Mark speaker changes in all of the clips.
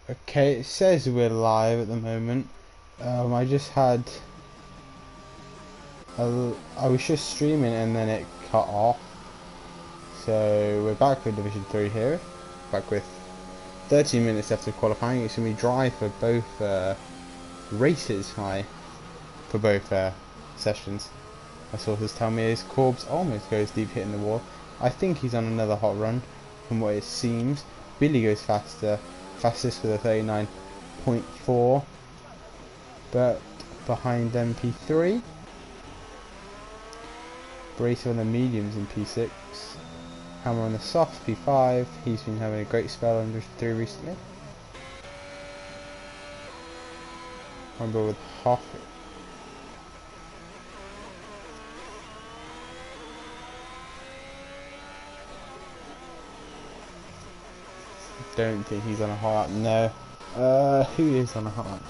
Speaker 1: Okay, it says we're live at the moment. I just had I was just streaming and then it cut off. So we're back with Division 3 here. Back with 13 minutes left of qualifying. It's going to be dry for both races, for both sessions. My sources tell me his Corbs almost goes deep, hitting the wall. I think he's on another hot run, from what it seems. Billy goes fastest with a 39.4, but behind them P3. Bracer on the mediums in P6. Hammer on the soft P5. He's been having a great spell under 3 recently. Rumble with Hoff. Don't think he's on a hot lap. No. Who is on a hot lap?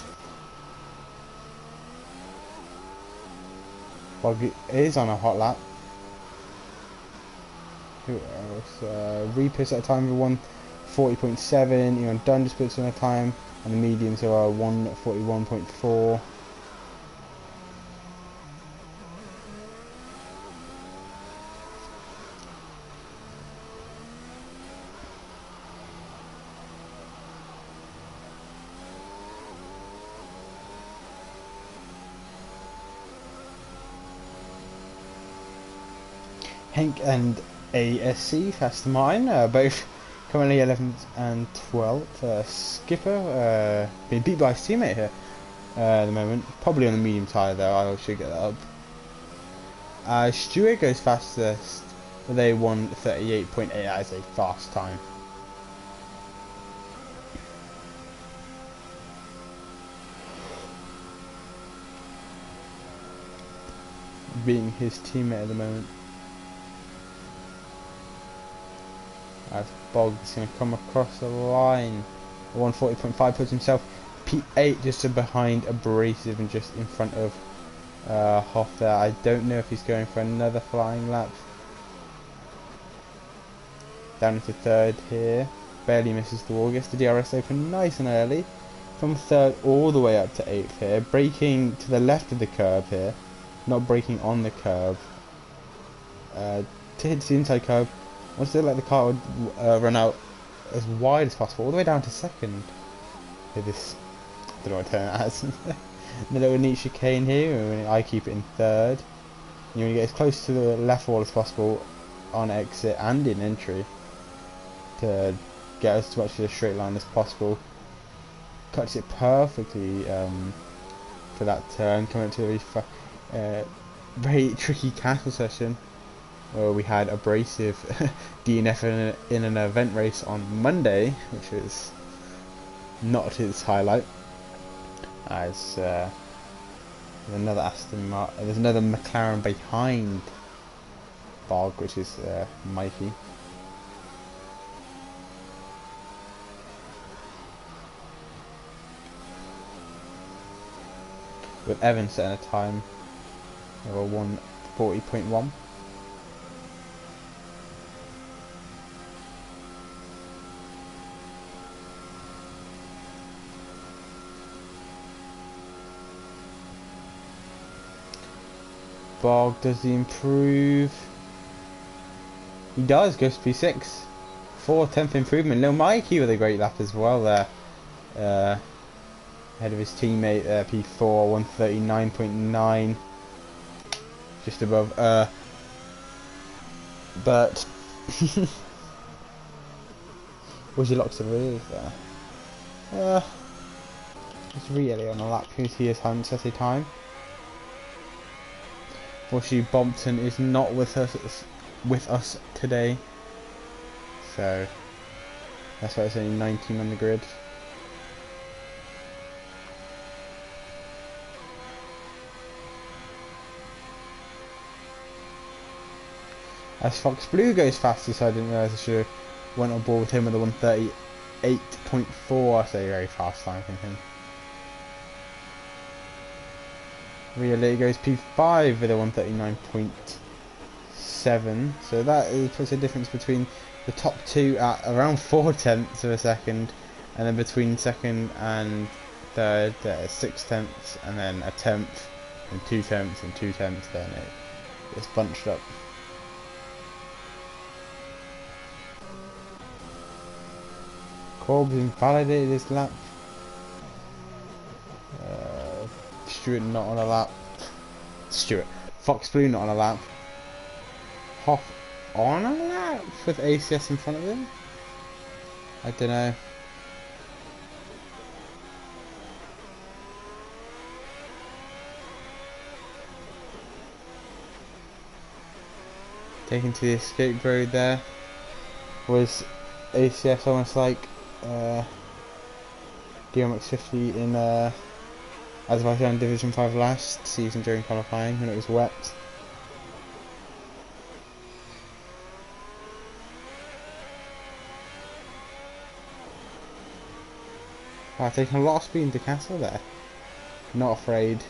Speaker 1: Bog is on a hot lap. Who else? Reapers at a time of 140.7. Even Dunn just puts on a time, and the mediums are 141.4. Hank and ASC, Faster Mine, both currently 11th and 12th. Skipper being beat by his teammate here at the moment. Probably on the medium tire though, I should get that up. Stewart goes fastest with a 1:38.8 as a fast time. Being his teammate at the moment. As Bog's going to come across the line. 140.5 puts himself P8 just behind Abrasive and just in front of Hoff there. I don't know if he's going for another flying lap. Down into third here. Barely misses the wall. Gets the DRS open nice and early. From third all the way up to 8th here. Braking to the left of the curb here. Not braking on the curb. To hit the inside curb. Wants to look like the car would run out as wide as possible, all the way down to second. With this, I don't know what I turn it as. The little neat chicane here, and I keep it in third. You want to get as close to the left wall as possible on exit and in entry to get as much of a straight line as possible. Cuts it perfectly for that turn, coming up to a very tricky castle session. Where we had Abrasive DNF in an event race on Monday, which was not his highlight. As there's another there's another McLaren behind Bog, which is Mikey. With Evans setting a time of 1:40.1. Bog, does he improve? He does, goes to P6. 10th improvement. Little Mikey with a great lap as well there. Ahead of his teammate P4, 139.9. Just above. But was your locks of rears there? It's really on a lap. Who's he as Hunt at a time? Fortunately, Bompton is not with us today, so that's why it's only 19 on the grid. As Fox Blue goes fastest, I didn't realise I should have went on board with him with a 1:38.4. I say very fast time from him. Really goes P5 with a 1:39.7, so that puts a difference between the top two at around 0.4 of a second, and then between second and third there's 6 tenths, and then a tenth, and 2 tenths, and 2 tenths. Then it's bunched up. Corbs invalidated his lap. Stewart not on a lap. Stewart. Fox Blue not on a lap. Hoff on a lap with ACS in front of him? I don't know. Taken to the escape road there. Was ACS almost like DMX50 in Azerbaijan Division 5 last season during qualifying when it was wet? Wow, taking a lot of speed into Castle there. Not afraid.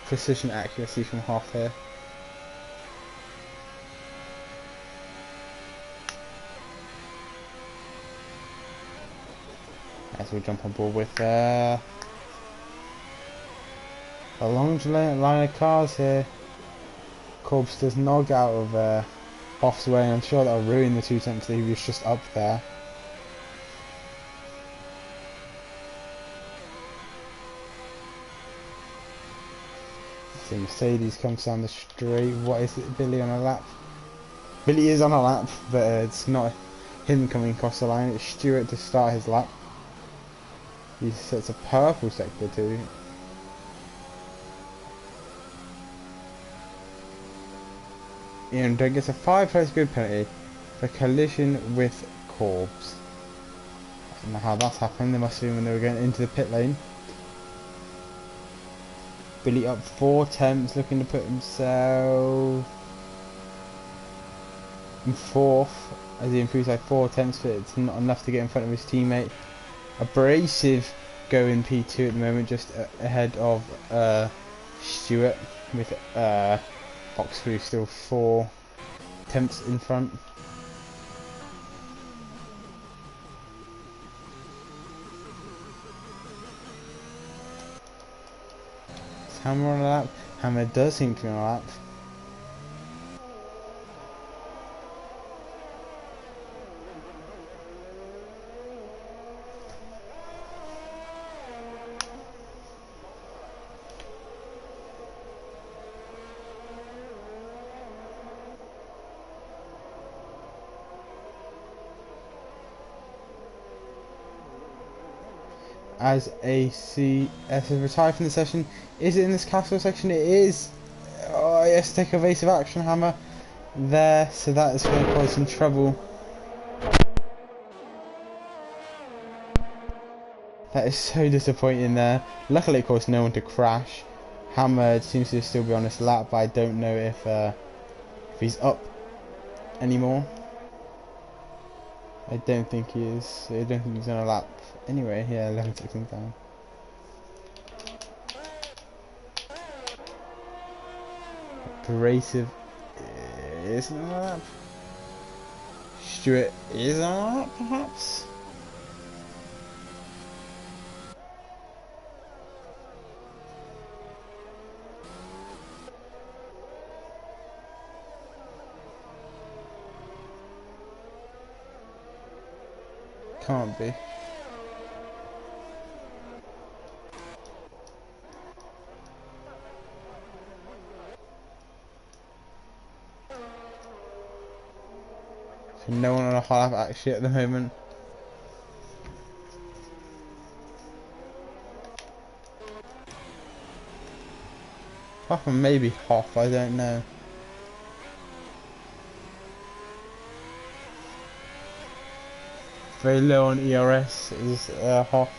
Speaker 1: Precision accuracy from Hoff here. As we jump on board with a long line of cars here. Corbs does not get out of Hoff's way, and I'm sure that'll ruin the 2 tenths that he was just up there. See Mercedes comes down the straight. What is it? Billy on a lap? Billy is on a lap, but it's not him coming across the line. It's Stewart to start his lap. He sets a purple sector too. Ian Dunn gets a 5-place grid penalty for collision with Corbs. I don't know how that's happened. They must have been when they were going into the pit lane. Billy up 4 tenths, looking to put himself in 4th as he improves by 4 tenths, but it's not enough to get in front of his teammate. Abrasive go in P2 at the moment, just ahead of Stewart, with Fox Blue still 4 tenths in front. Is Hammer on a lap? Hammer does seem to be on a lap. As ACS has retired from the session. Is it in this Castle section? It is. Oh, yes, take evasive action Hammer there, so that is going to cause some trouble. That is so disappointing there. Luckily, of course, no one to crash. Hammer seems to still be on his lap, but I don't know if he's up anymore. I don't think he is. I don't think he's on a lap. Anyway, yeah, 11 seconds down. Abrasive isn't on a lap. Stewart is on a lap, perhaps? Can't be. So no one on a hot lap actually at the moment. Apart from maybe Hoff, I don't know. Very low on ERS is Hoff.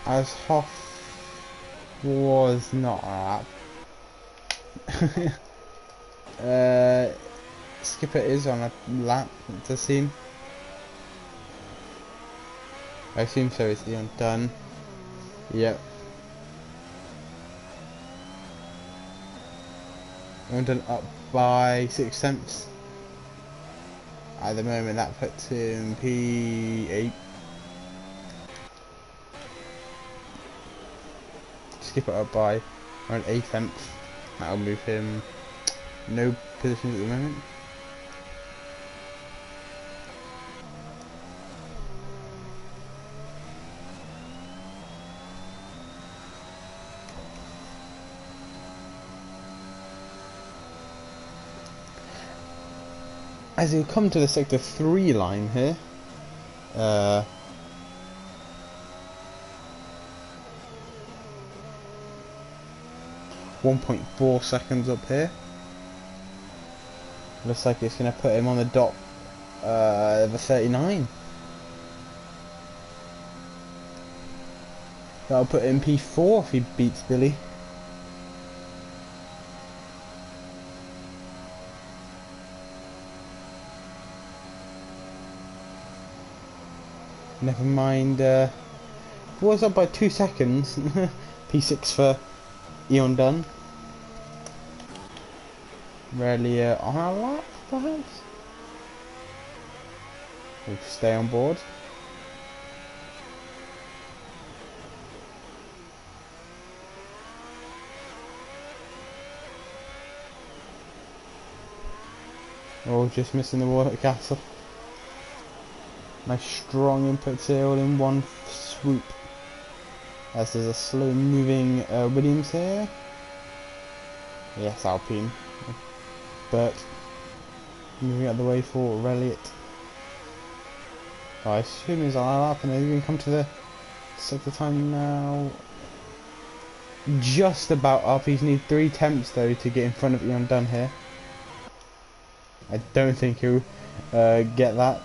Speaker 1: as Hoff was not on a lap. Skipper is on a lap, it does seem. I assume so, it's Ian done. Yep. Ian done up by 6 tenths. At the moment that puts him P8. Skipper up by around 8 tenths. That'll move him no positions at the moment. As you come to the sector 3 line here, 1.4 seconds up here. Looks like it's going to put him on the dot of a 39. That'll put him P4 if he beats Billy. Never mind, was up by 2 seconds. P6 for Eon Dunn. Rarely on a lap, perhaps? We'll stay on board. Oh, just missing the water castle. Nice strong inputs here all in one swoop. As there's a slow moving Williams here. Yes, Alpine. But moving out of the way for Reliot. I assume he's on lap and they're going to come to the sector time now. Just about up. He's need 3 attempts though to get in front of Ian Dunn here. I don't think he'll get that.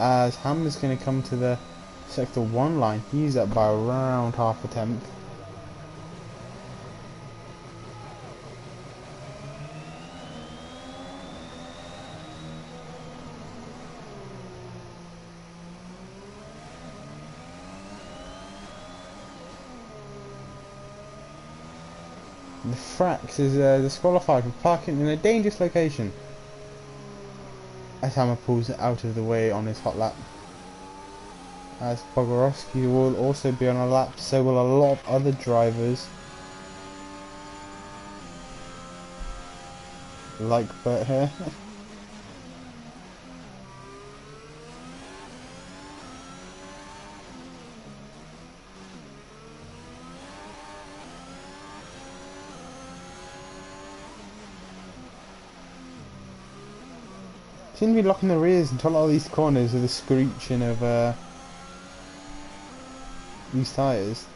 Speaker 1: As Hammer's going to come to the sector 1 line. He's up by around half a tenth. The Frax is disqualified for parking in a dangerous location. As Hammer pulls it out of the way on his hot lap. As Bogorowski will also be on a lap, so will a lot of other drivers. Like Bert here. Seem to be locking the rears into a lot of these corners with the screeching of these tyres.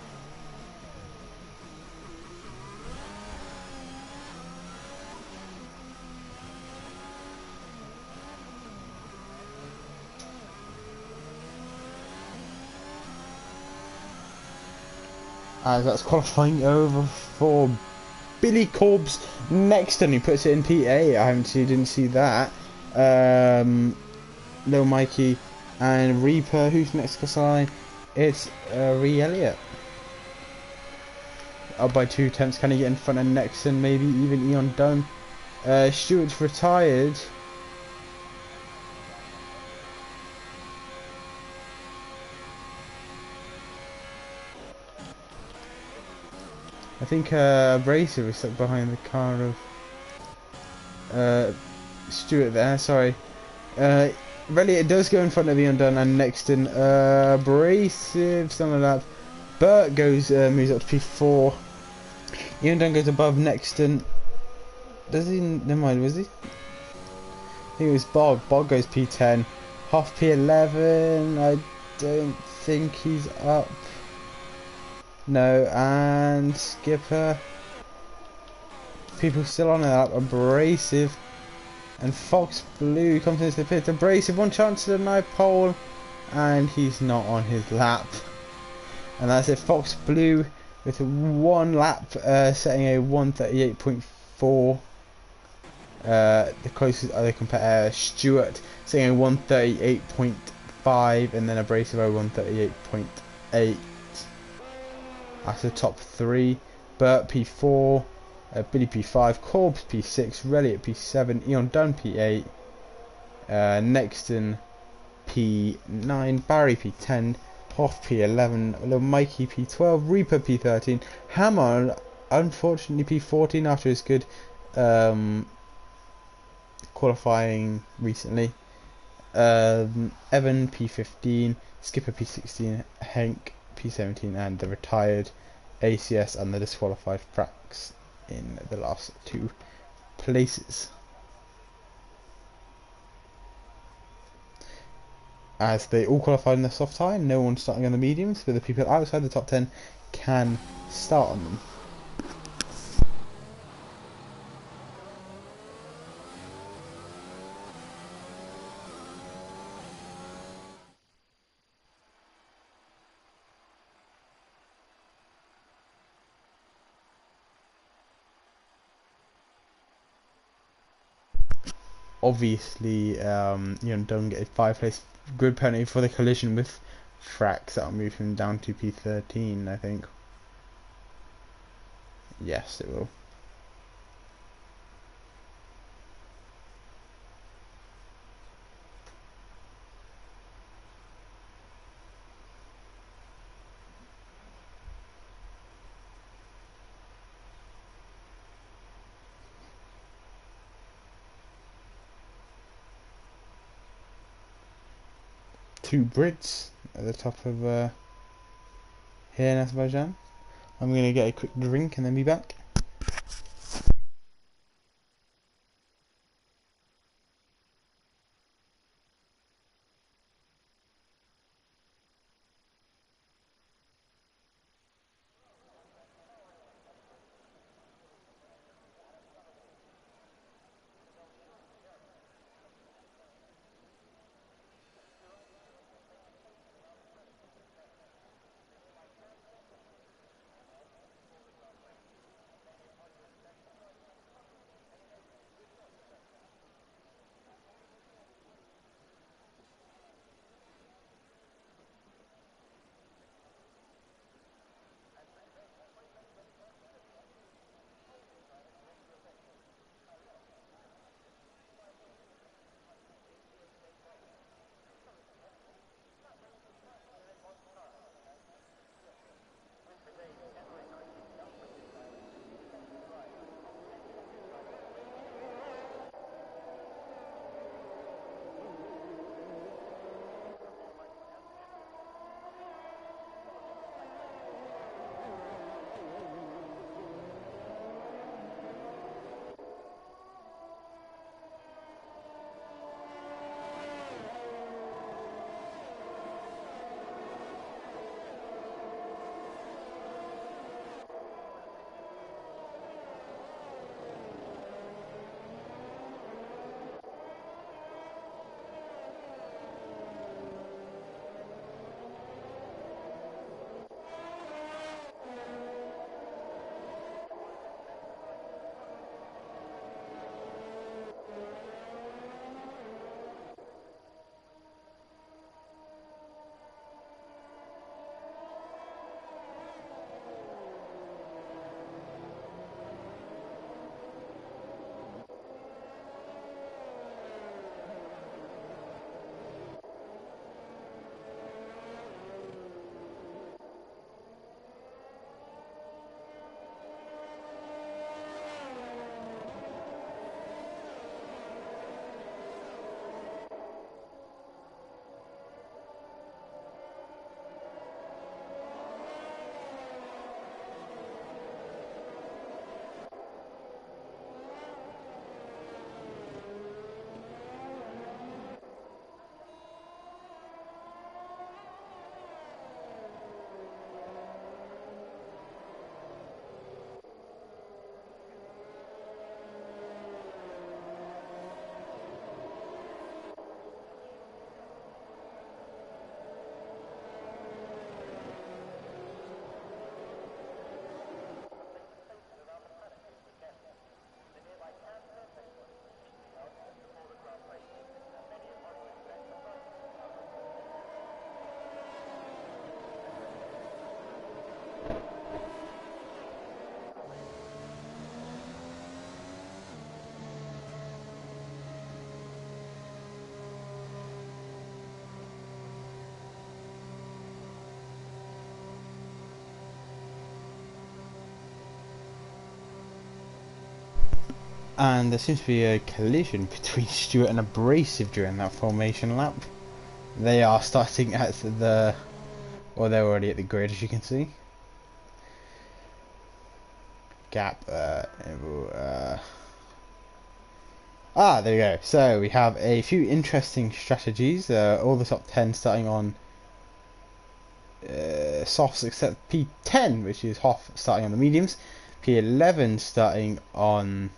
Speaker 1: As that's qualifying over for Billy Corb's next, and he puts it in P8. Didn't see that. Lil Mikey and Reaper, who's next to line? It's Ree Elliott. Up by 2 tenths. Can he get in front of Nexon? Maybe even Eon Dunn. Stewart's retired. I think Bracer was stuck behind the car of Stewart there, sorry. Really, it does go in front of Eon Dunn and Nexton. Abrasive, some of that. Burt goes, moves up to P4. Eon Dunn goes above Nexton. Does he? Never mind, was he? I think it was Bob. Bob goes P10. Hoff P11. I don't think he's up. No, and Skipper. People still on it up. Abrasive. And Fox Blue comes into the pit. Abrasive, one chance to deny pole, and he's not on his lap. And that's it. Fox Blue with one lap, setting a 1:38.4. The closest other competitor, Stewart, setting a 1:38.5, and then Abrasivo 1:38.8. That's the top three. Burt P4, Billy P5, Corbs P6, Relly at P7, Eon Dunn P8, Nexton P9, Barry P10, Hoff P11, Little Mikey P12, Reaper P13, Hammer unfortunately P14 after his good qualifying recently. Evan P15, Skipper P16, Hank P17, and the retired ACS and the disqualified Frax in the last two places. As they all qualified in the soft tire, no one starting on the mediums, but the people outside the top 10 can start on them. Obviously, don't get a 5-place grid penalty for the collision with Frax. That'll move him down to P13, I think. Yes, it will. Two Brits at the top of here in Azerbaijan. I'm going to get a quick drink and then be back. And there seems to be a collision between Stewart and Abrasive during that formation lap. They are starting at the... Well, they're already at the grid, as you can see. Gap, there we go. So we have a few interesting strategies. All the top 10 starting on softs except P10, which is Hoff, starting on the mediums. P11 starting on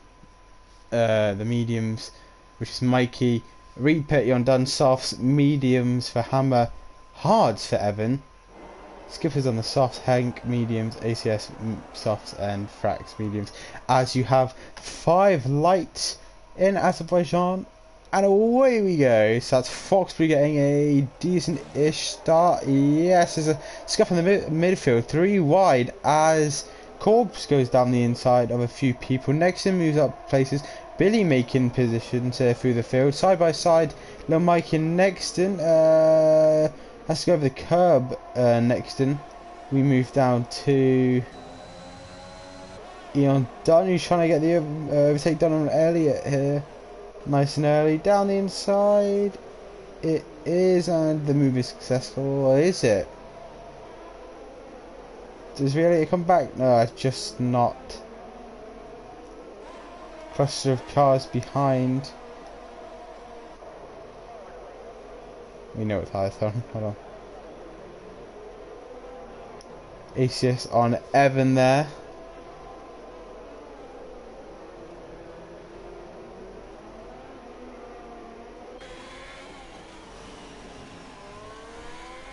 Speaker 1: the mediums, which is Mikey. Reed, Petty on done softs, mediums for Hammer, hards for Evan. Skippers on the softs, Hank mediums, ACS softs, and Frax mediums. As you have 5 lights in Azerbaijan, and away we go. So that's Foxbury getting a decent-ish start. Yes, there's a scuff in the midfield, 3 wide as Corbs goes down the inside of a few people. Nexon moves up places. Billy making positions through the field, side by side. Little Mike and Nexton has to go over the curb. Nexton, we move down to Eon Dunn, who's trying to get the overtake done on Elliott here. Nice and early down the inside. It is, and the move is successful. Or is it? Does Elliott come back? No, it's just not. Cluster of cars behind. We know what tyres on. Hold on. ACS on Evan there.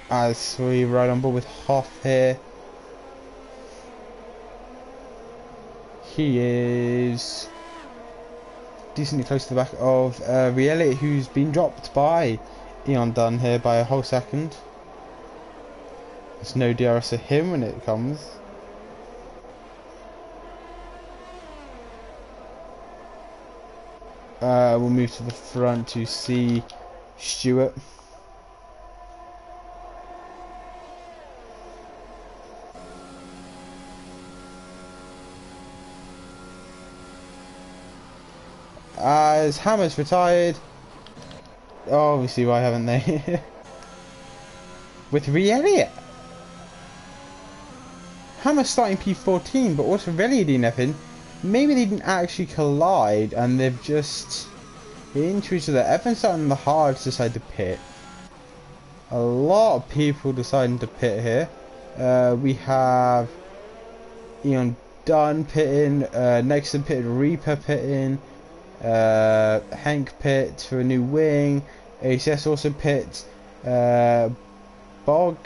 Speaker 1: As we ride on board with Hoff here. He is decently close to the back of Rielli, who's been dropped by Eon Dunn here by a whole second. There's no DRS to him when it comes. We'll move to the front to see Stewart. As Hammer's retired. Obviously, why haven't they? With Rielli. Hammer's starting P14, but what's Rielli doing nothing? Maybe they didn't actually collide and they've just hit into each other. Evan starting the hards decide to pit. A lot of people deciding to pit here. We have Eon Dunn pitting, Nexon pitting, Reaper pitting. Hank pit for a new wing. ACS also pit. Bog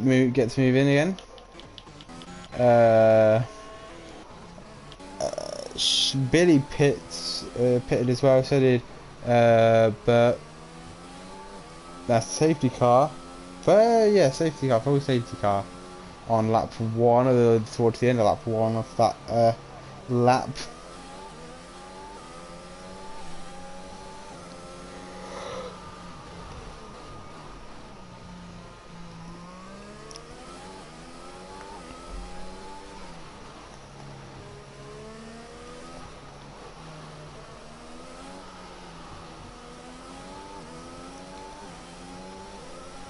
Speaker 1: gets to move in again. Billy pitted as well. So did but that's safety car. But yeah, safety car, full safety car on lap 1 or towards the end of lap 1 of that lap.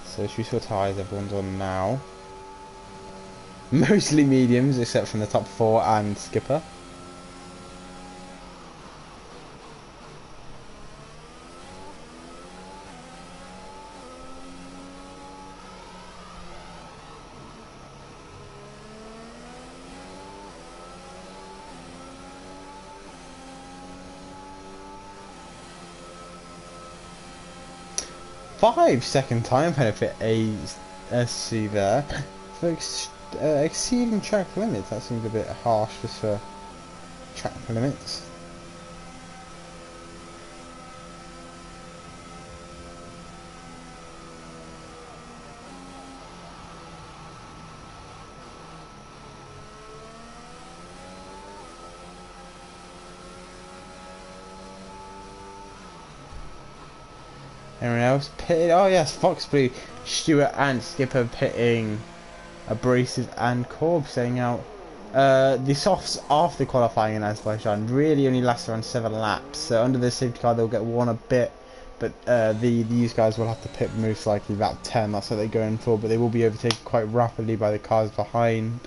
Speaker 1: So should we sort tyres everyone's on now? Mostly mediums except from the top 4 and Skipper. Five-second time benefit ASC there for exceeding track limits. That seems a bit harsh just for track limits. Anyone else pitted? Oh yes, Foxbury, Stewart and Skipper pitting Abrasive and Corb staying out The softs after qualifying in Azerbaijan really only last around 7 laps. So under the safety car they'll get one a bit, but these guys will have to pit most likely about 10. That's what they're going for, but they will be overtaken quite rapidly by the cars behind.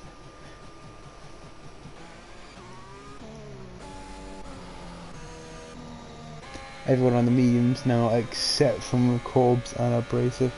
Speaker 1: Everyone on the mediums now except from Corbs and Abrasive.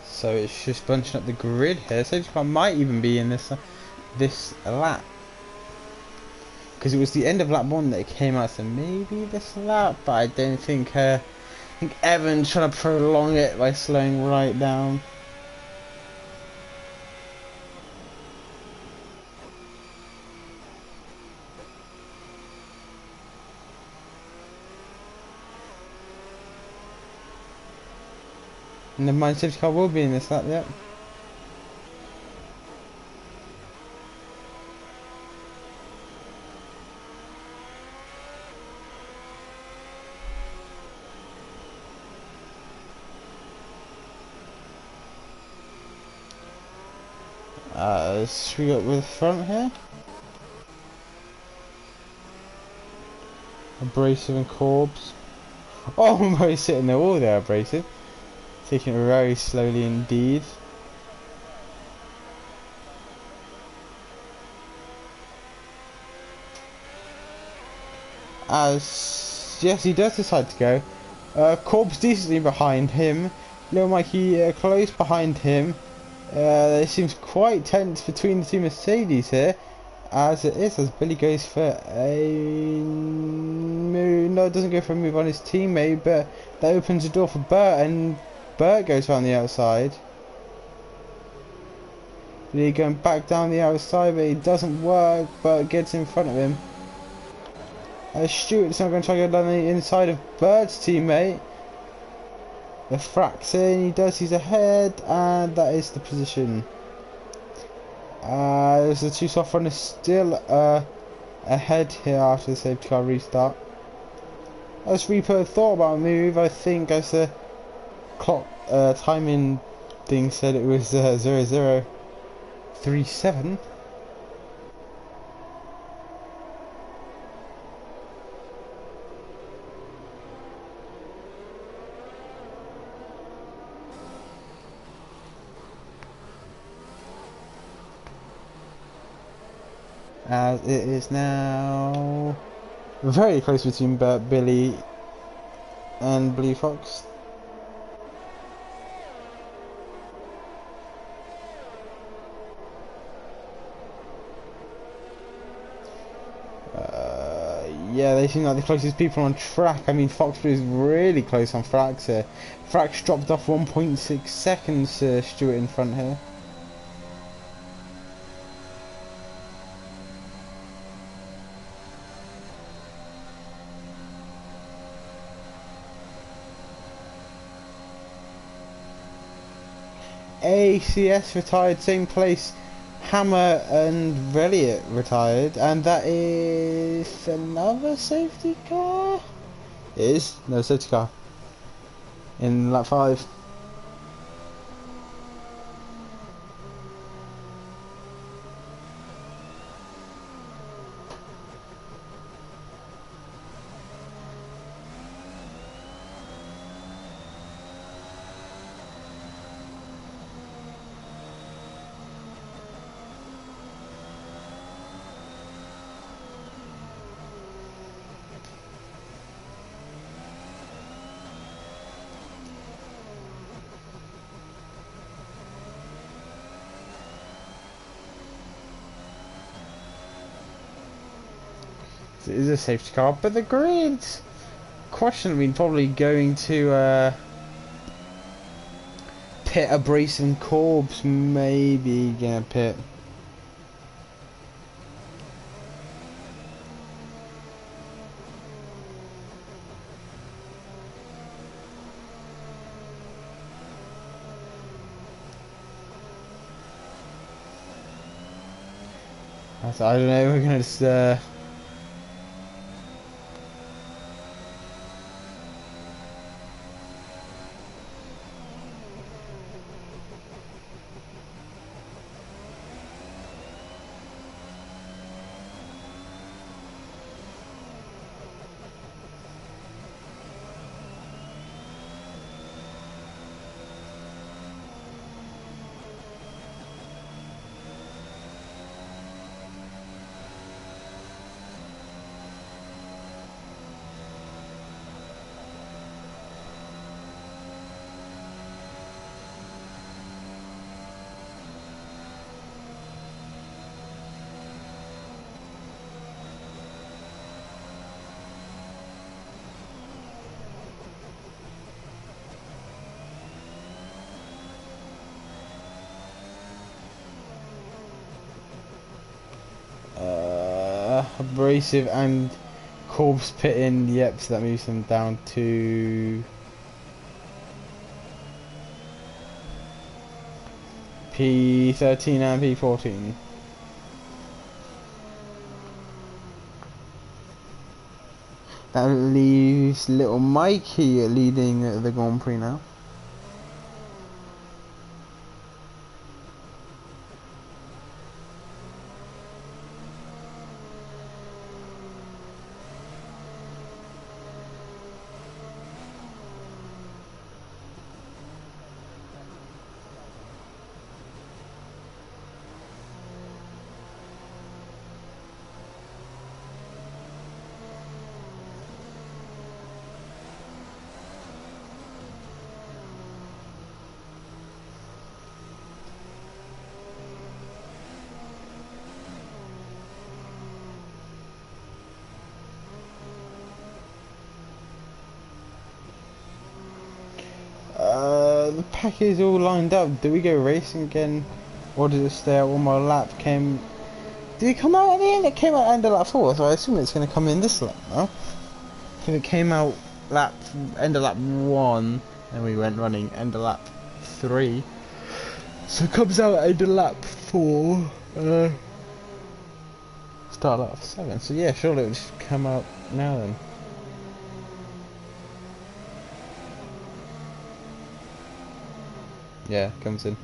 Speaker 1: So it's just bunching up the grid here. Safety car might even be in this lap, because it was the end of lap 1 that it came out. So maybe this lap, but I don't think. I think Evan's trying to prolong it by slowing right down. Never mind, safety car will be in this lap, yep. Should we go with the front here? Abrasive and Corbs. Oh, Mo's sitting there all there, Abrasive. Taking it very slowly indeed. Yes, he does decide to go. Corb's decently behind him. Little Mikey close behind him. It seems quite tense between the two Mercedes here, as it is, as Billy goes for a move. No, it doesn't go for a move on his teammate, but that opens the door for Bert, and Bert goes around the outside. Billy going back down the outside, but it doesn't work. Bert gets in front of him. Stewart's not going to try to go down the inside of Bert's teammate. The fracks in, he does, he's ahead, and that is the position. There's the two soft runners still ahead here after the safety car restart. As Reaper thought about a move, I think as the clock timing thing said it was 0037. As it is now very close between Billy and Blue Fox. Yeah, they seem like the closest people on track. I mean, Foxblue is really close on Frax here. Frax dropped off 1.6 seconds to Stewart in front here. ACS retired, same place Hammer and Reliot retired, and that is another safety car? It is? No, safety car in lap 5. It is a safety car, but the grid's question. I mean, probably going to pit Abrasive and Corbs, maybe gonna pit. I don't know, we're gonna just Abrasive and Corbs pit in. Yep, so that moves them down to P13 and P14. That leaves little Mikey leading the Grand Prix now. The pack is all lined up. Do we go racing again, or does it stay out one more lap? Did it come out at the end? It came out end of lap 4, so I assume it's going to come in this lap now. If it came out end of lap 1, and we went running end of lap 3, so it comes out end of lap 4, start lap 7. So yeah, surely it would just come out now then. Yeah, comes in.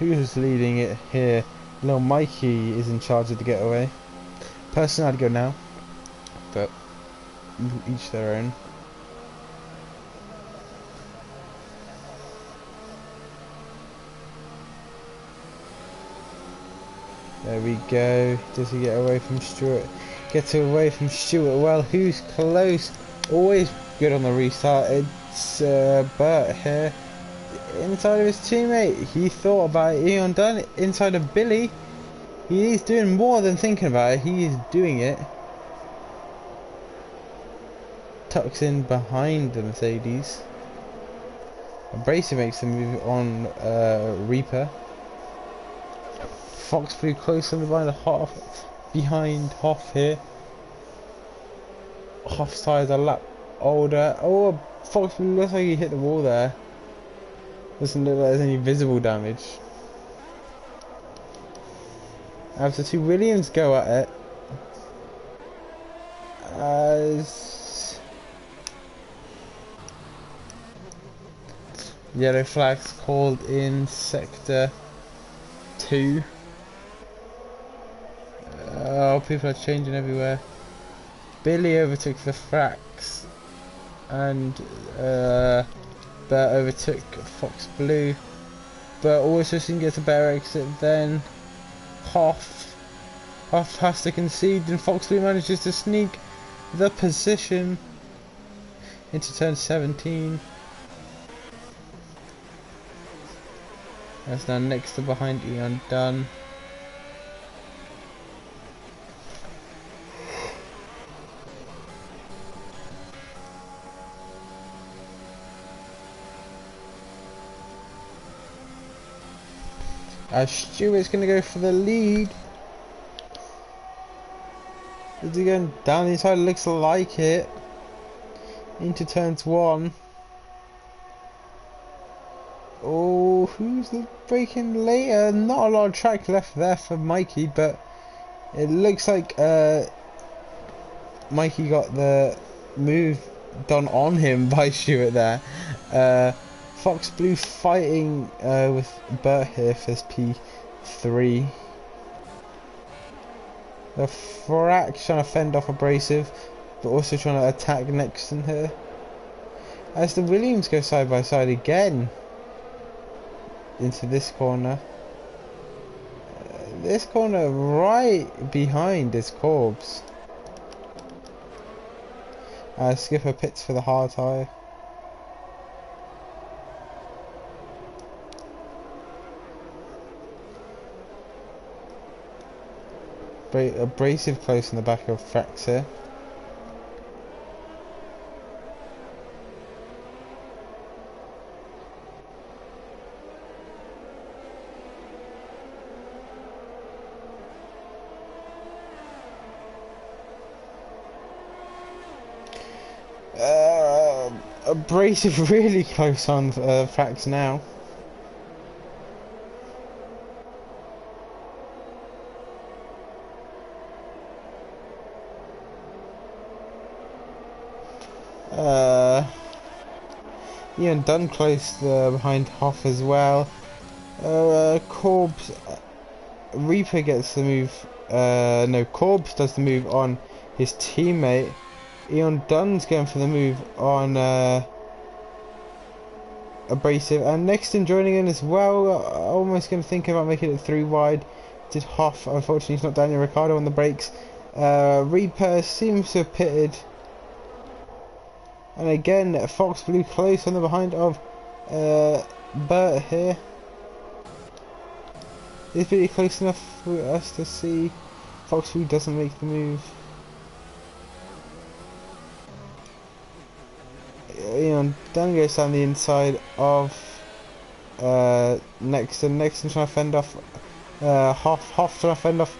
Speaker 1: Who's leading it here? Little Mikey is in charge of the getaway. Personally, I'd go now, but each their own. There we go. Does he get away from Stewart? Gets away from Stewart. Well, who's close? Always good on the restart. It's Bert here. Inside of his teammate. He thought about it. Eon done it. Inside of Billy. He's doing more than thinking about it. He is doing it. Tucks in behind the Mercedes. Abrasive makes the move on Reaper. Fox flew close on behind Hoff here. Hoff side a lap older. Oh, Fox looks like he hit the wall there. Doesn't look like there's any visible damage. After 2 Williams go at it. As yellow flags called in sector 2. Oh, people are changing everywhere. Billy overtook the Frax, and Bert overtook Fox Blue, but also soon gets a better exit then. Hoff Huff has to concede, and Fox Blue manages to sneak the position into turn 17. That's now next to behind Ian Dunn. As Stewart's going to go for the lead. Is he going down the inside? Looks like it. Into turns 1. Oh, who's the braking later? Not a lot of track left there for Mikey, but it looks like Mikey got the move done on him by Stewart there. Fox Blue fighting with Bert here for his P3. The Frax trying to fend off Abrasive, but also trying to attack Nexton here. As the Williams go side by side again into this corner. This corner right behind is Corbs. Skipper pits for the hard tyre. Abrasive close in the back of Frax here. Abrasive really close on Frax now. Ian Dunn close behind Hoff as well. Corbs, Reaper gets the move. No, Corbs does the move on his teammate. Ian Dunn's going for the move on Abrasive, and Nexton joining in as well. Almost going to think about making it 3 wide. Did Hoff? Unfortunately, he's not Daniel Ricciardo on the brakes. Reaper seems to have pitted. And again, Fox Blue close on the behind of Bert here. Is really close enough for us to see Fox Blue doesn't make the move. Ian Dunn goes down the inside of Nexton. Nexton trying to fend off Hoff trying to fend off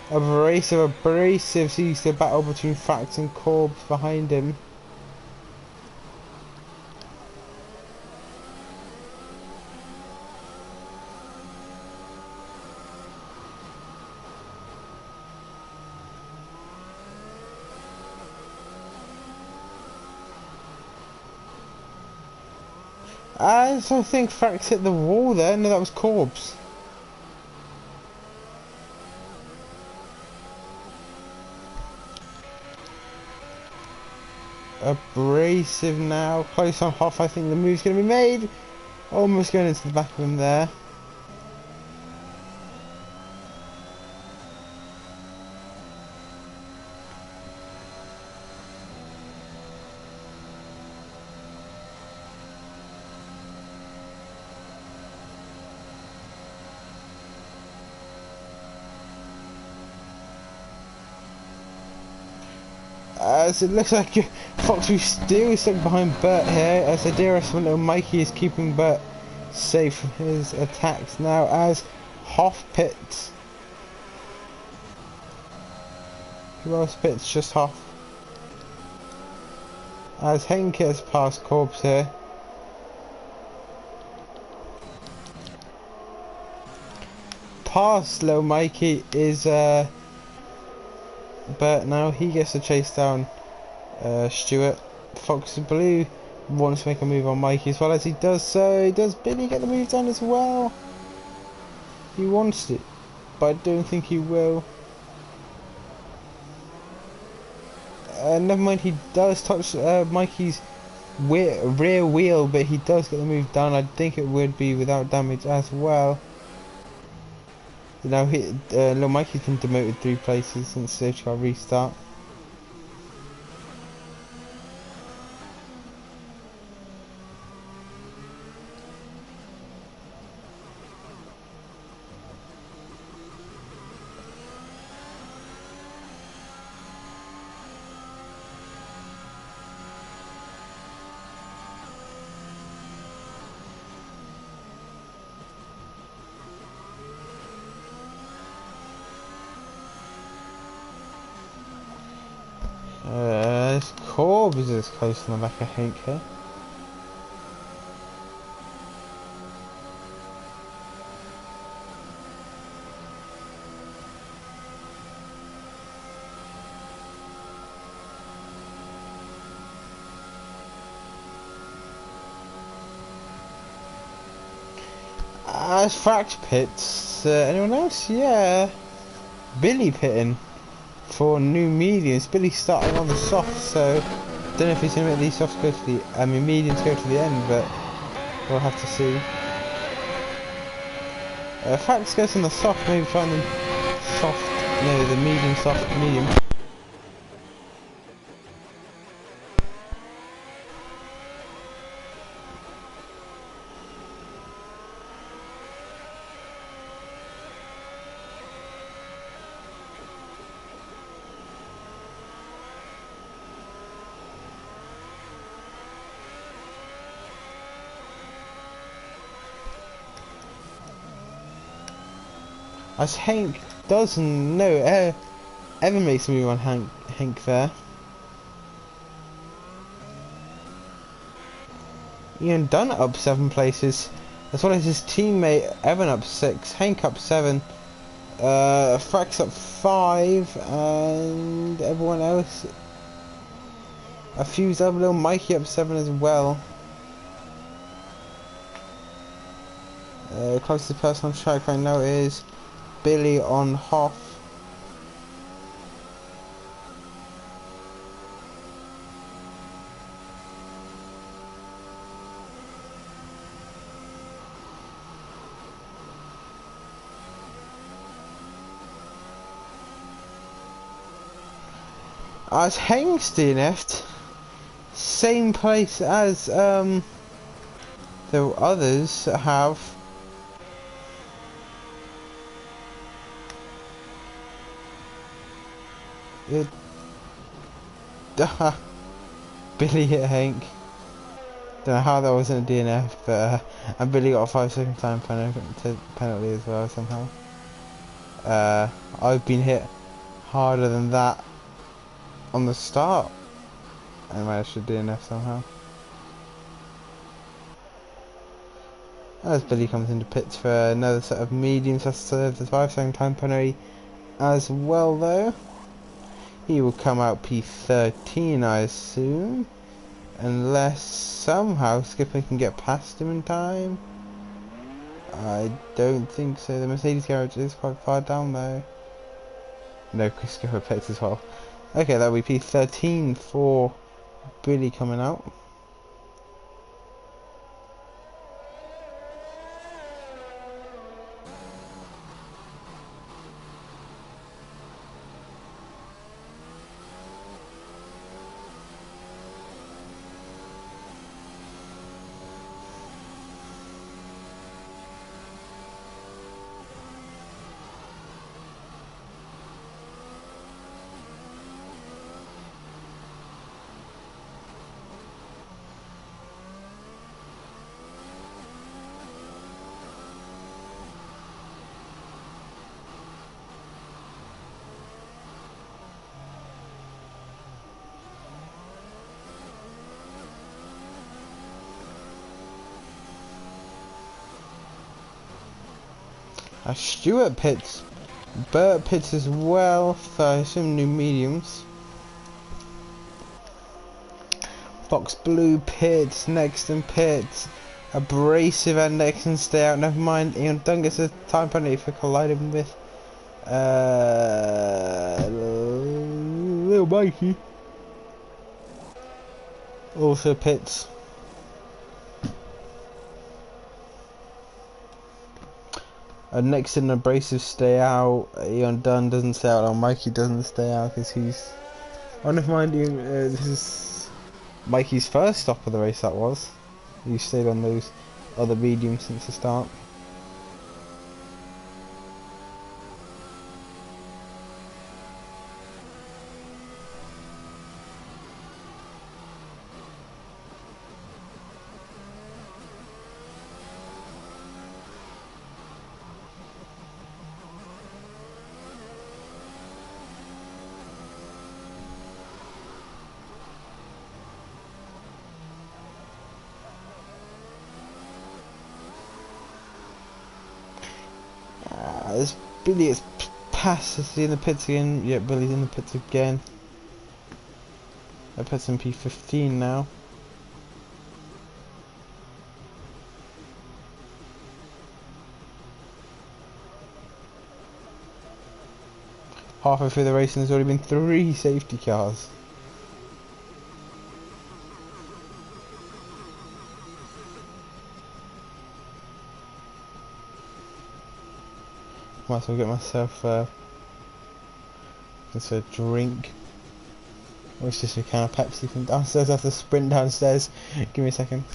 Speaker 1: Abrasive. Abrasive sees the battle between Frax and Corbs behind him. I don't think Frax hit the wall there. No, that was Corbs. Abrasive now. Close on Hoff. I think the move's going to be made. Almost going into the back of him there. As it looks like Fox is still stuck behind Bert here, as the DRS window Mikey is keeping Bert safe from his attacks now as Hoff pits. Who else pits? Just Hoff. As Henke has passed Corbs here. Past low Mikey is Bert now. He gets to chase down Stewart. Fox Blue wants to make a move on Mikey as well. As he does so, does Billy get the move done as well? He wants it, but I don't think he will. Never mind, he does touch Mikey's rear wheel, but he does get the move done. I think it would be without damage as well. Now, Little Mikey's been demoted 3 places since stage car restart. This Corbs is close on the back of Hank here. As Fract pits, anyone else? Yeah, Billy pitting for new mediums. Billy starting on the soft, so don't know if he's gonna make these softs go to the, mediums go to the end, but we'll have to see. Fract goes on the soft, maybe trying the soft, no, the medium, soft, medium. As Hank doesn't know, ever makes a move on Hank there. Ian Dunn up 7 places, as well as his teammate Evan up 6, Hank up 7, Frax up 5, and everyone else, a few's up, Little Mikey up 7 as well. Closest person on track right now is Billy on Hoff. As Hank's DNF'd, same place as the others have. Billy hit Hank. Don't know how that wasn't a DNF, but and Billy got a 5-second time penalty as well somehow. I've been hit harder than that on the start and managed to DNF somehow. As Billy comes into pits for another set of mediums, has to serve the 5-second time penalty as well though. He will come out P13 I assume, unless somehow Skipper can get past him in time. I don't think so. The Mercedes garage is quite far down though. No, Chris Skipper pits as well. Okay, that'll be P13 for Billy coming out. Stuart pits, Bert pits as well, so I assume new mediums. Fox Blue pits, Nexton pits, Abrasive and Nexton stay out, never mind. Ian Dunn gets a time penalty for colliding with Little Mikey. Also pits. Next in abrasive stay out. Eon Dunn doesn't stay out. Or Mikey doesn't stay out because he's. Oh, never mind. This is Mikey's first stop of the race. That was. He stayed on those other mediums since the start. There's Billy. It's past. Is he in the pits again? Yeah, Billy's in the pits again. I pits in P15 now. Halfway through the race and there's already been 3 safety cars. Might as well get myself just a drink. Or it's just a can of Pepsi from downstairs. I have to sprint downstairs. Give me a second.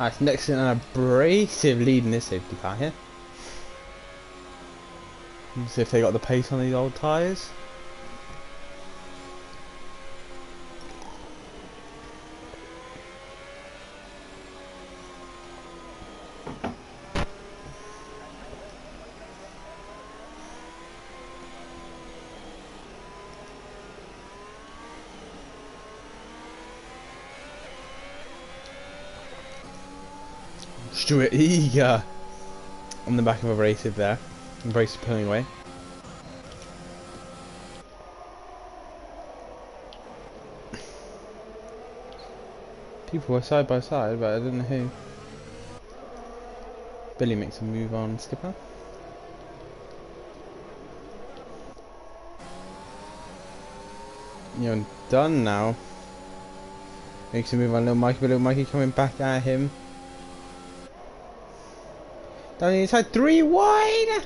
Speaker 1: Alright, next in an abrasive lead in this safety car here. Let's see if they got the pace on these old tyres. Stuart Eager. on the back of abrasive there. Abrasive pulling away. People were side by side, but I don't know who. Billy makes a move on Skipper. You're done now. Makes a move on little Mikey, but little Mikey coming back at him. Down the inside, 3 wide!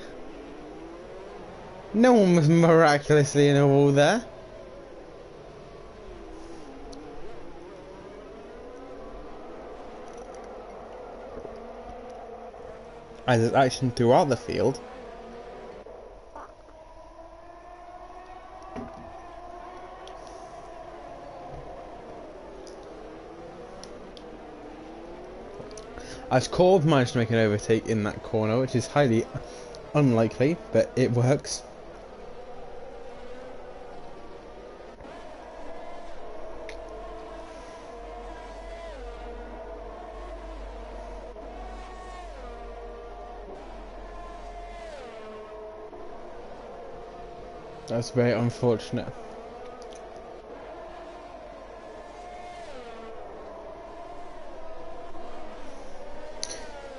Speaker 1: No one was miraculously in a wall there. As there's action throughout the field. As Corb managed to make an overtake in that corner, which is highly unlikely, but it works. That's very unfortunate.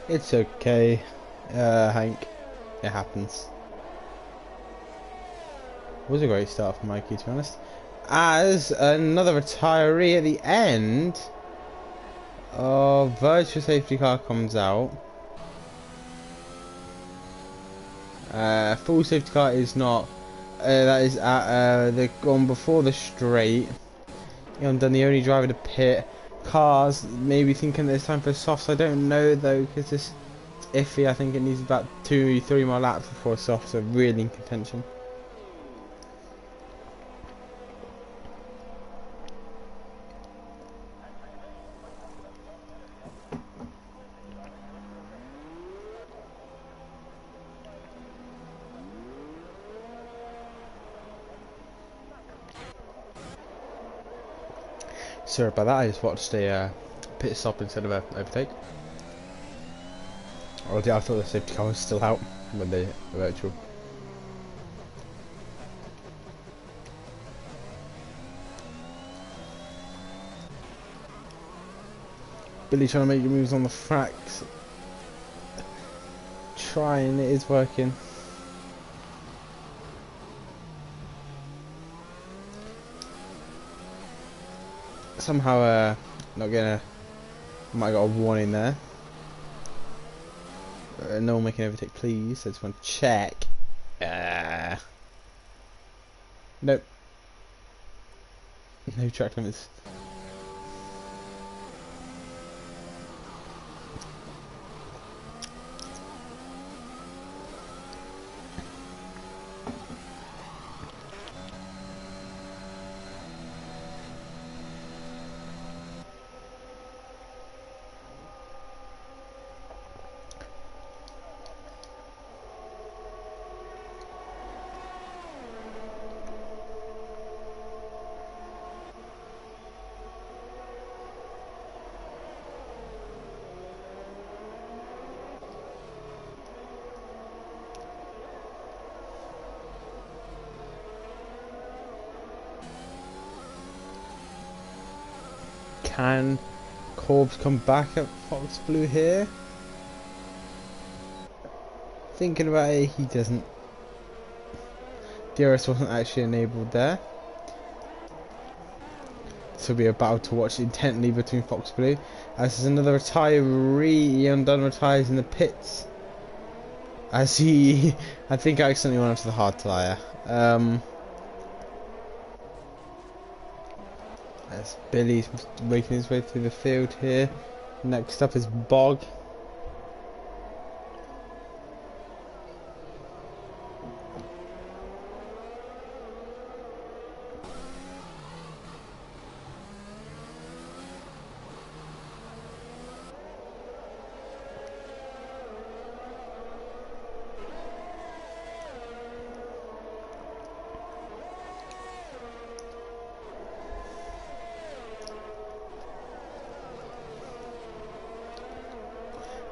Speaker 1: It's okay, Hank. It happens. It was a great start for Mikey, to be honest. As another retiree at the end, virtual safety car comes out. Full safety car is not. That is at the gone before the straight. I'm done. The only driver to pit. Cars maybe thinking that it's time for softs. I don't know though, because it's iffy. I think it needs about 2-3 more laps before softs are really in contention. Sorry about that, I just watched a pit stop instead of an overtake. Oh yeah, I thought the safety car was still out when the virtual. Billy trying to make moves on the fracks. Trying, it is working. Somehow not gonna, might have got a warning there. No one making overtake please, I just want to check. Nope. No track limits. Can Corbs come back at Fox Blue here? Thinking about it, he doesn't. DRS wasn't actually enabled there. This will be a battle to watch intently between Fox Blue. As there's another retiree, Ian Dunn retires in the pits. As he, I think, accidentally went onto the hard tyre. As Billy's making his way through the field here. Next up is Bog.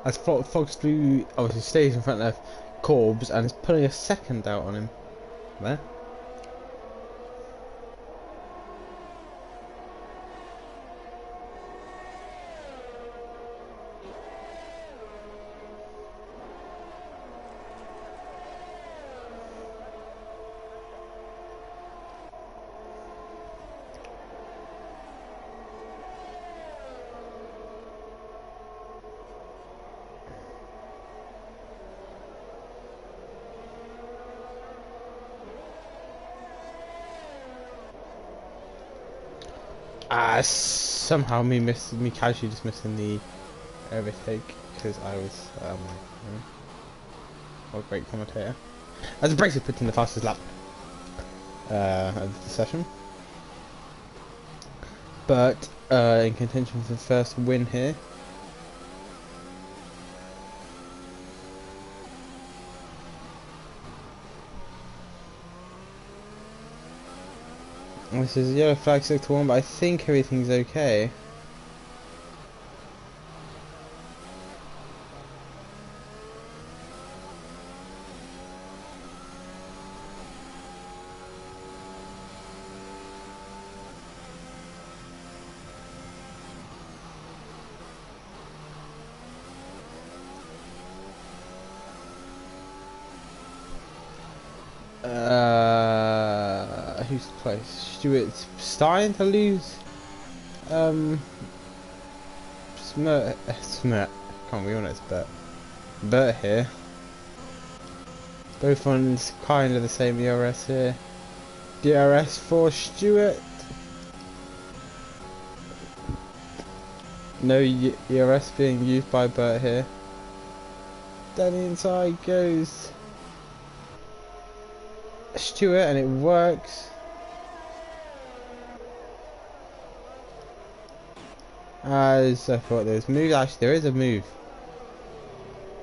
Speaker 1: As Fox Blue obviously stays in front of Corbs and is putting a second out on him. There. Somehow me casually just missing the overtake because I was what a great commentator. As a Brexit put in the fastest lap of the session, but in contention for the first win here. This is yellow flag 6-1, but I think everything's okay. Who's close? Stewart's starting to lose. Smirt. Can't be honest, but Bert here. Both ones kind of the same ERS here. DRS for Stewart. No ERS being used by Bert here. Down the inside goes Stewart, and it works. As I thought there was a move. Actually, there is a move.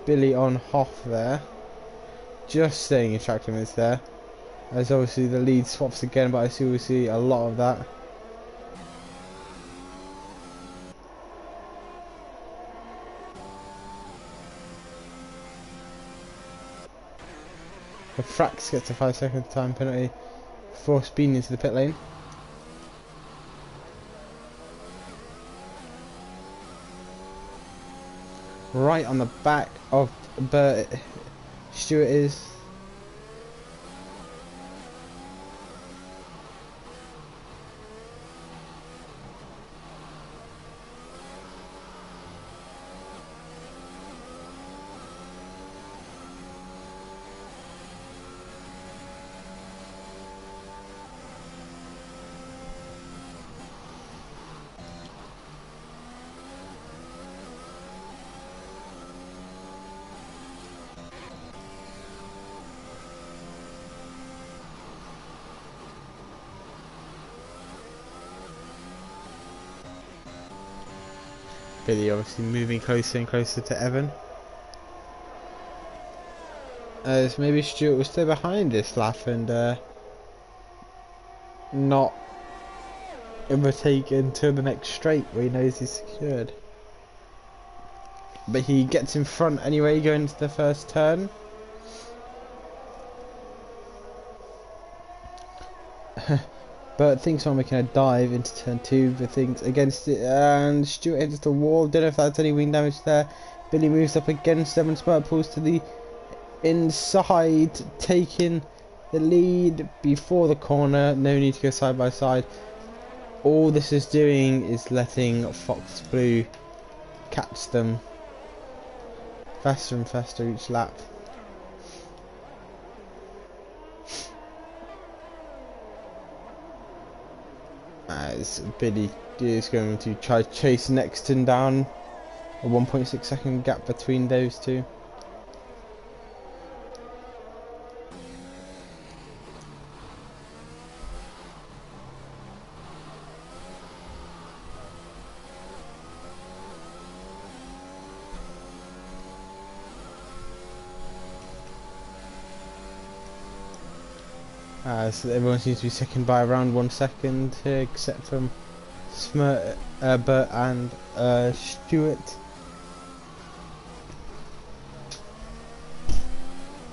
Speaker 1: Billy on Hoff there. Just staying in track limits there. As obviously the lead swaps again, but I see we'll see a lot of that. The Frax gets a 5-second time penalty for speeding into the pit lane. Right on the back of Bert Stewart is. Billy obviously moving closer and closer to Evan. As maybe Stewart will stay behind this lap and not overtake into the next straight where he knows he's secured. But he gets in front anyway going into the first turn. But thinks on making a dive into turn 2, but thinks against it, and Stewart hits the wall. Don't know if that's any wing damage there. Billy moves up against them, and Smart pulls to the inside, taking the lead before the corner. No need to go side by side. All this is doing is letting Fox Blue catch them faster and faster each lap. As Billy is going to try to chase Nexton down, a 1.6 second gap between those two. So everyone seems to be second by around 1 second here, except from Bert and Stewart.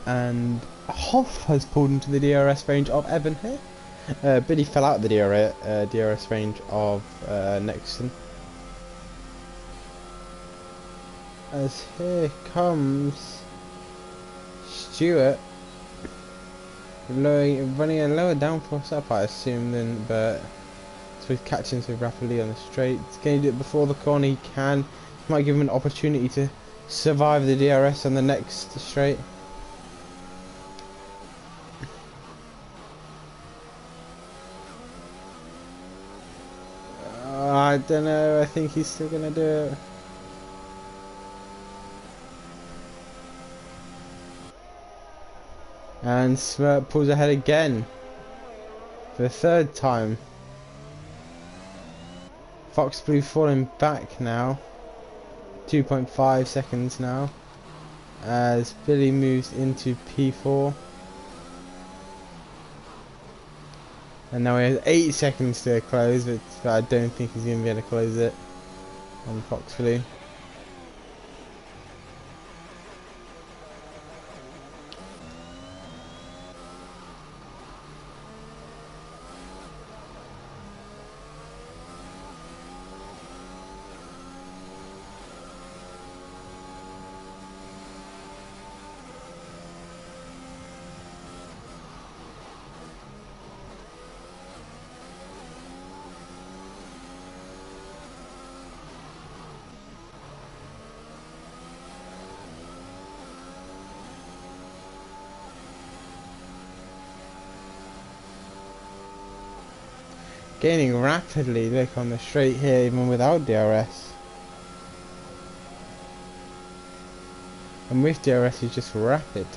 Speaker 1: and Hoff has pulled into the DRS range of Evan here. Billy fell out of the DRS range of Nexon. As here comes Stewart, running a lower downforce up, I assume, than Bert. So he's catching so rapidly on the straight. Can he do it before the corner? He can. Might give him an opportunity to survive the DRS on the next straight. I don't know. I think he's still gonna do it. And Smirk pulls ahead again for the third time. Fox Blue falling back now. 2.5 seconds now as Billy moves into P4. And now he has 8 seconds to close, but I don't think he's going to be able to close it on Fox Blue. Gaining rapidly, look on the straight here, even without DRS. And with DRS he's just rapid.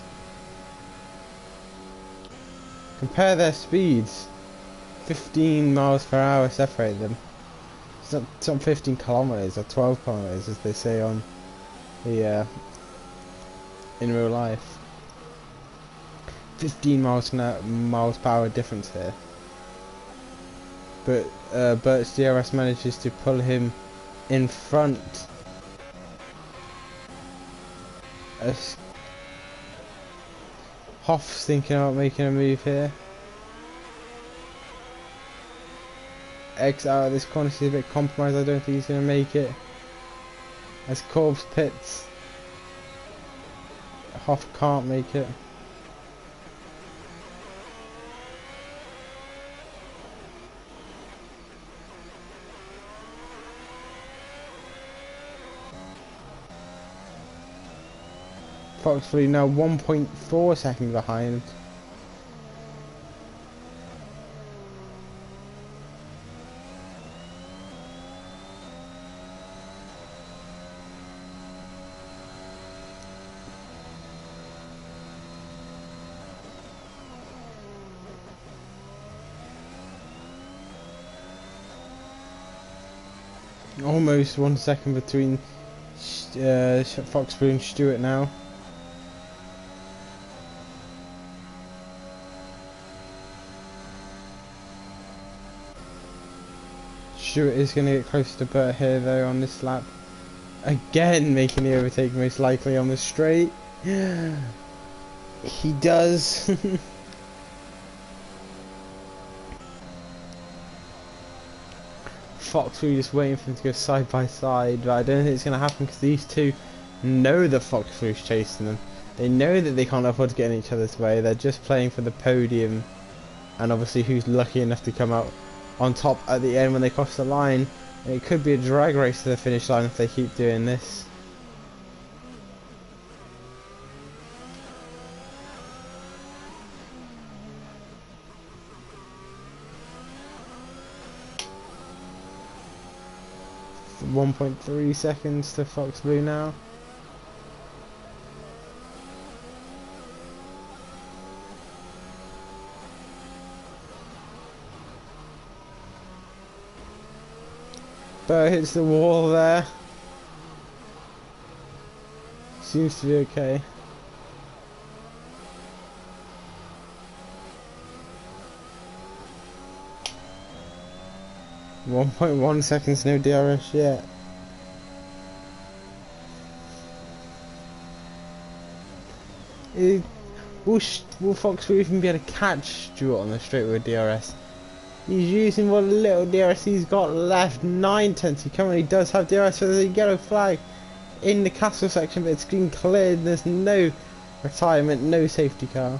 Speaker 1: Compare their speeds. 15 miles per hour separate them. It's not 15 kilometers or 12 kilometers as they say on the in real life. 15 miles per hour difference here. But Bert's DRS manages to pull him in front. Hoff's thinking about making a move here. X out of this corner, he's a bit compromised. I don't think he's going to make it. As Corbs pits, Hoff can't make it. Fox Blue now 1.4 seconds behind. Almost 1 second between Fox Blue and Stewart now. Stewart is going to get close to Bert here though on this lap. Again making the overtake most likely on the straight. He does. Fox Blue just waiting for him to go side by side, but I don't think it's going to happen because these two know that Fox Blue's chasing them. They know that they can't afford to get in each other's way. They're just playing for the podium, and obviously who's lucky enough to come out on top at the end when they cross the line. And it could be a drag race to the finish line if they keep doing this. So 1.3 seconds to Fox Blue now. Bert hits the wall there. Seems to be okay. .1 seconds, no DRS yet. Will Fox even be able to catch Stewart on the straight with DRS? He's using what little DRS he's got left. 9/10. He currently does have DRS, so there's a yellow flag in the castle section, but it's been cleared. There's no retirement, no safety car.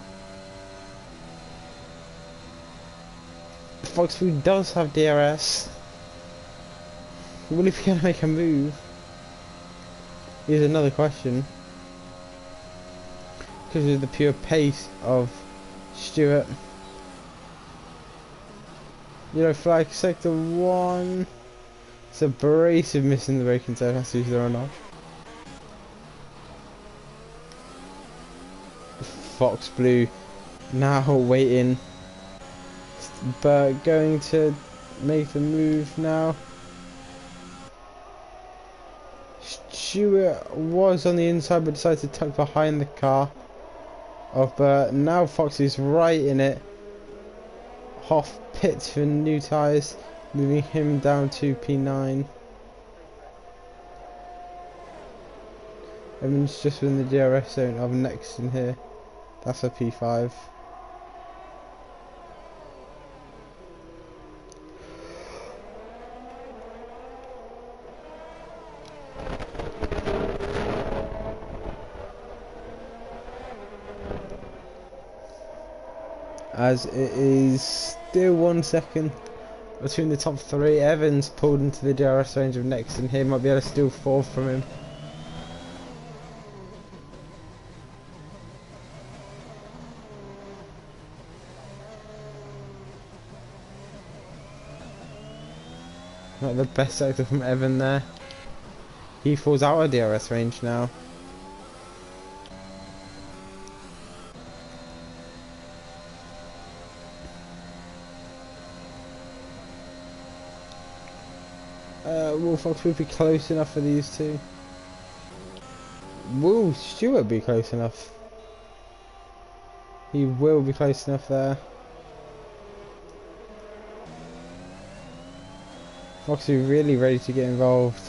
Speaker 1: Foxblue does have DRS. Will he be able to make a move? Here's another question. Because of the pure pace of Stewart. Yellow flag, sector 1. It's abrasive missing the braking zone. Has to use the run off. Foxblue now waiting. But going to make the move now. Stewart was on the inside but decided to tuck behind the car of Burt. Now Fox is right in it. Hoff pits for new tyres, moving him down to P9. Evans just within the DRS zone of next in here. That's a P5. As it is still 1 second between the top 3. Evans pulled into the DRS range of next in here. Might be able to steal 4th from him. Not the best sector from Evan there. He falls out of DRS range now. Will Fox will be close enough for these two? Will Stewart be close enough? He will be close enough there. Fox is really ready to get involved.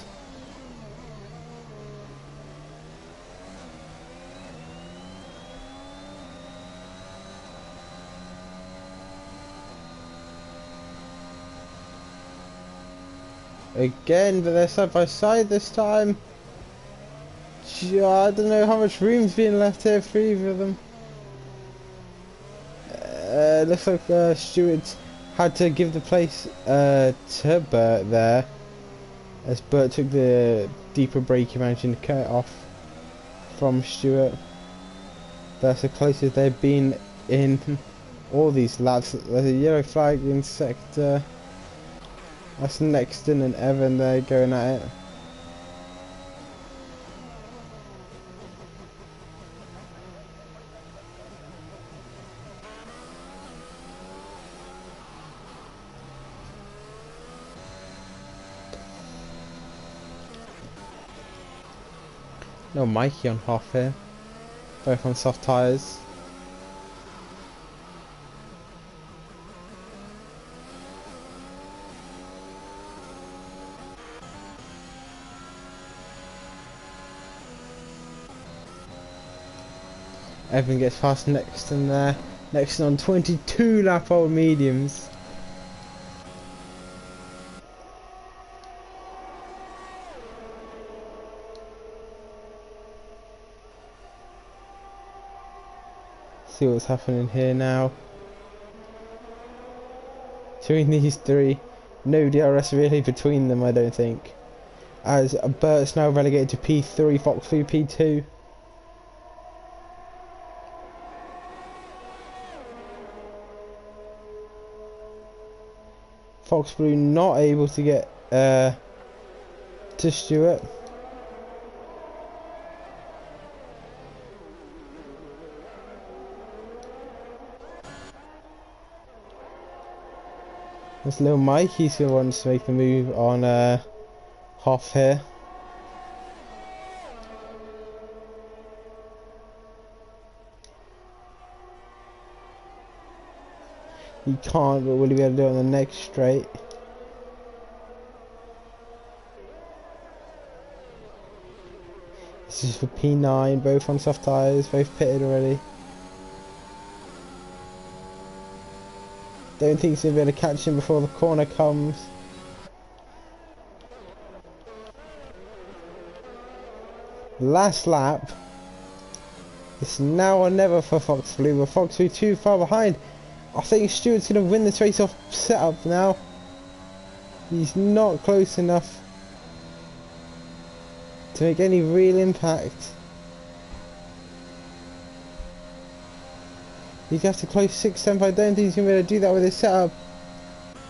Speaker 1: Again, but they're side by side this time. I don't know how much room's being left here for either of them. Looks like Stewart had to give the place to Burt there, as Burt took the deeper braking, managing to cut it off from Stewart. That's the closest they've been in all these laps. There's a yellow flag in sector. That's Nexton and Evan there going at it. No Mikey on half here. Both on soft tyres. Evan gets past Nexton there. Nexton on 22 lap old mediums. See what's happening here now. Between these three, no DRS really between them, I don't think. As Burt's now relegated to P3, Foxley P2. Foxblue not able to get to Stewart. There's little Mike, he's the one to make the move on Hoff here. He can't, but will he be able to do it on the next straight? This is for P9, both on soft tyres, both pitted already. Don't think he's going to be able to catch him before the corner comes. Last lap. It's now or never for Fox Blue, but Fox Blue too far behind. I think Stewart's going to win this race off setup now. He's not close enough to make any real impact. He'd have to close 6th, I don't think he's going to be able to do that with his setup.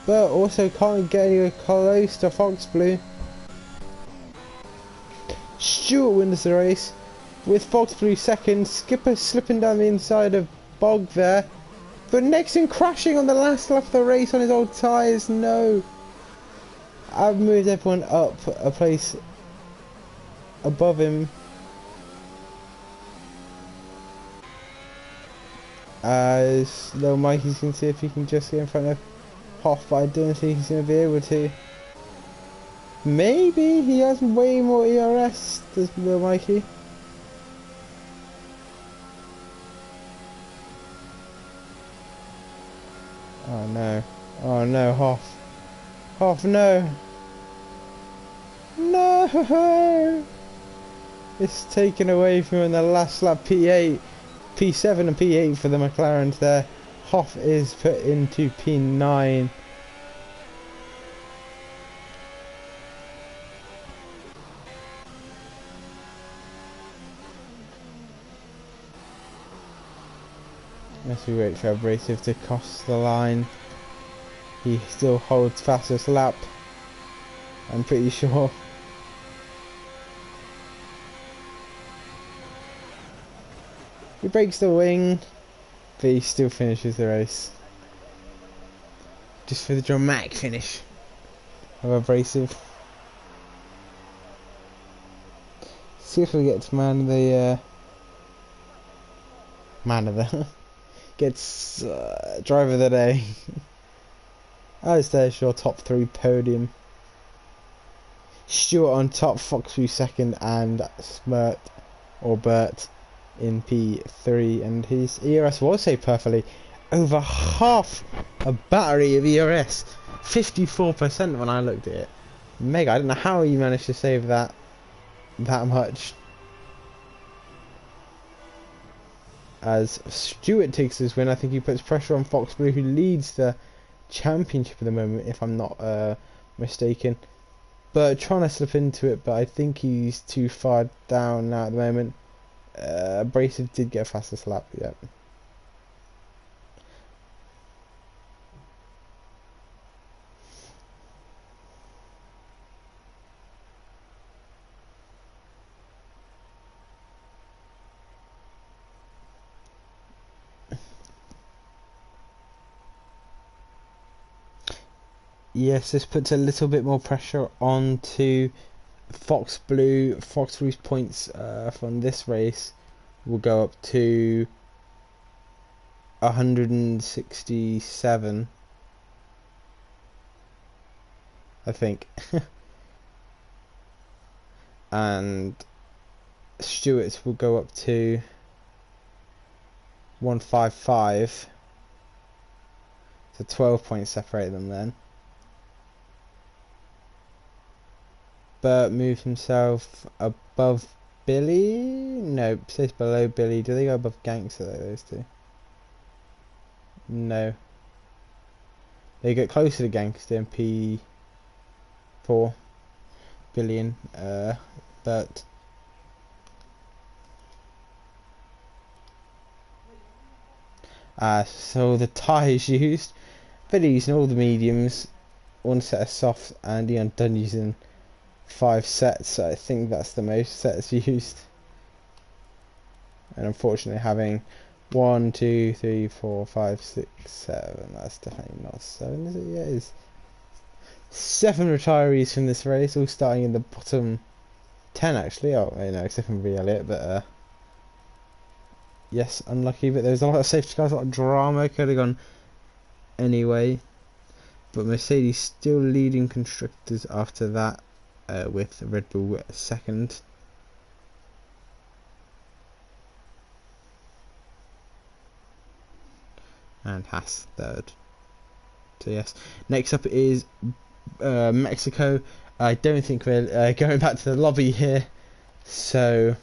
Speaker 1: But also can't get anywhere close to Fox Blue. Stewart wins the race with Fox Blue second. Skipper slipping down the inside of Bog there. But Nexon crashing on the last lap of the race on his old tyres. No. I've moved everyone up a place above him. As little Mikey's going to see if he can just get in front of Hoff, but I don't think he's going to be able to. Maybe he has way more ERS, does little Mikey. Oh no. Oh no, Hoff. Hoff, no. No! It's taken away from him in the last lap. P8. P7 and P8 for the McLarens there. Hoff is put into P9. As we wait for Abrasive to cross the line. He still holds fastest lap, I'm pretty sure. He breaks the wing, but he still finishes the race. Just for the dramatic finish of Abrasive. See if we get to man of the gets driver of the day. As there's your top 3 podium. Stewart on top, Foxview second, and Smirt or Bert in P3, and his ERS was saved perfectly. Over half a battery of ERS, 54% when I looked at it. Mega. I don't know how you managed to save that much. As Stewart takes this win, I think he puts pressure on Fox Blue, who leads the championship at the moment, if I'm not mistaken. But trying to slip into it, but I think he's too far down now at the moment. Abrasive did get a fastest lap, yeah. Yes, this puts a little bit more pressure onto Fox Blue. Fox Blue's points from this race will go up to 167, I think. And Stewart's will go up to 155. So 12 points separate them then. Bert moves himself above Billy. No, stays below Billy. Do they go above Gangster though, those two? No. They get closer to Gangster in P4. Billion. Bert. So the tyres used. Billy using all the mediums. One set of softs, and Ian Dunn using 5 sets, so I think that's the most sets used. And unfortunately having 1, 2, 3, 4, 5, 6, 7, that's definitely not 7, is it? Yeah, it is. 7 retirees from this race, all starting in the bottom 10 actually. Oh, you know, except for Marie Elliott, but yes, unlucky, but there was a lot of safety cars, a lot of drama, could have gone anyway. But Mercedes still leading constructors after that. With Red Bull second. And Haas third. So yes, next up is Mexico. I don't think we're going back to the lobby here, so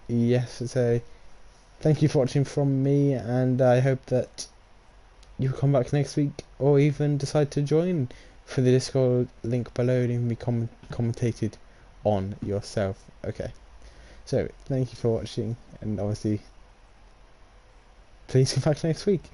Speaker 1: yes, so thank you for watching from me, and I hope that you come back next week, or even decide to join for the Discord link below and even be commentated on yourself. Okay, so thank you for watching, and obviously please come back next week.